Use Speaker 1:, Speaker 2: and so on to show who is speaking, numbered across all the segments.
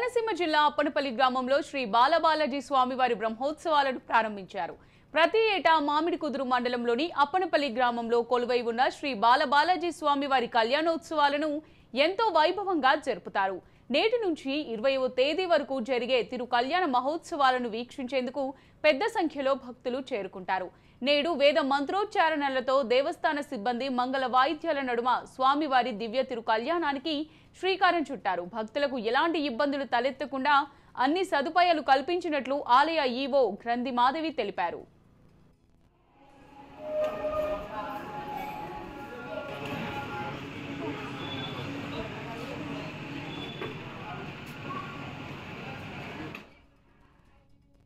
Speaker 1: కోనసీమ జిల్లా అప్పనపల్లి గ్రామంలో శ్రీ బాలబాలాజీ స్వామివారి బ్రహ్మోత్సవాలను ప్రారంభించారు. ప్రతి ఏటా మామిడికుదురు మండలంలోని అప్పనపల్లి గ్రామంలో కొలువై ఉన్న శ్రీ బాలబాలాజీ స్వామివారి కళ్యాణోత్సవాలను ఎంతో వైభవంగా జరుపుతారు. నేటి నుంచి 20వ తేదీ వరకు జరిగే తిరు కళ్యాణ మహోత్సవాలను వీక్షించేందుకు పెద్ద సంఖ్యలో భక్తులు చేరుకుంటారు. నేడు వేద మంత్రోచ్చారణలతో దేవస్థాన సిబ్బంది మంగళ వాయిద్యాల నడుమ స్వామివారి దివ్య తిరు కళ్యాణానికి శ్రీకారం చుట్టారు. భక్తులకు ఎలాంటి ఇబ్బందులు తలెత్తకుండా అన్ని సదుపాయాలు కల్పించినట్లు ఆలయ ఈవో గ్రంథి మాధవి తెలిపారు.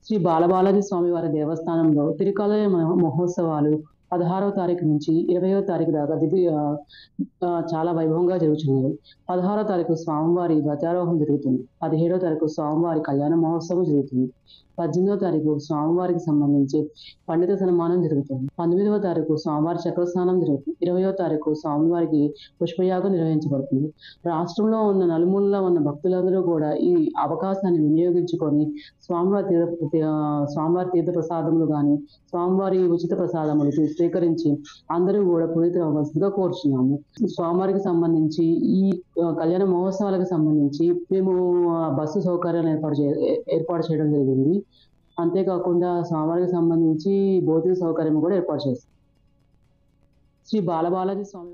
Speaker 2: శ్రీ బాలబాలాజీ స్వామివారి దేవస్థానంలో తిరుకలయ మహోత్సవాలు 16వ తారీఖు నుంచి 20వ తారీఖు దాకా చాలా వైభవంగా జరుగుతున్నాయి. 16వ తారీఖు స్వామివారి ధ్వజారోహణం జరుగుతుంది. 17వ తారీఖు స్వామివారి కళ్యాణ మహోత్సవం జరుగుతుంది. 18వ తారీఖు స్వామివారికి సంబంధించి పండిత సన్మానం జరుగుతుంది. 19వ తారీఖు స్వామివారి చక్రస్నానం జరుగుతుంది. 20వ తారీఖు స్వామివారికి పుష్పయాగం నిర్వహించబడుతుంది. రాష్ట్రంలో ఉన్న నలుమూలలో ఉన్న భక్తులందరూ కూడా ఈ అవకాశాన్ని వినియోగించుకొని స్వామివారి తీర్థ ప్రసాదములు కానీ స్వామివారి ఉచిత ప్రసాదములు స్వీకరించి అందరూ కూడా పునీతులవ్వాల్సిందిగా కోరుచున్నాము. స్వామివారికి సంబంధించి ఈ కళ్యాణ మహోత్సవాలకు సంబంధించి మేము బస్సు సౌకర్యాలను ఏర్పాటు చేయడం జరిగింది. అంతేకాకుండా స్వామివారికి సంబంధించి భౌతిక సౌకర్యం కూడా ఏర్పాటు చేస్తాం. శ్రీ బాలబాలాజీ స్వామి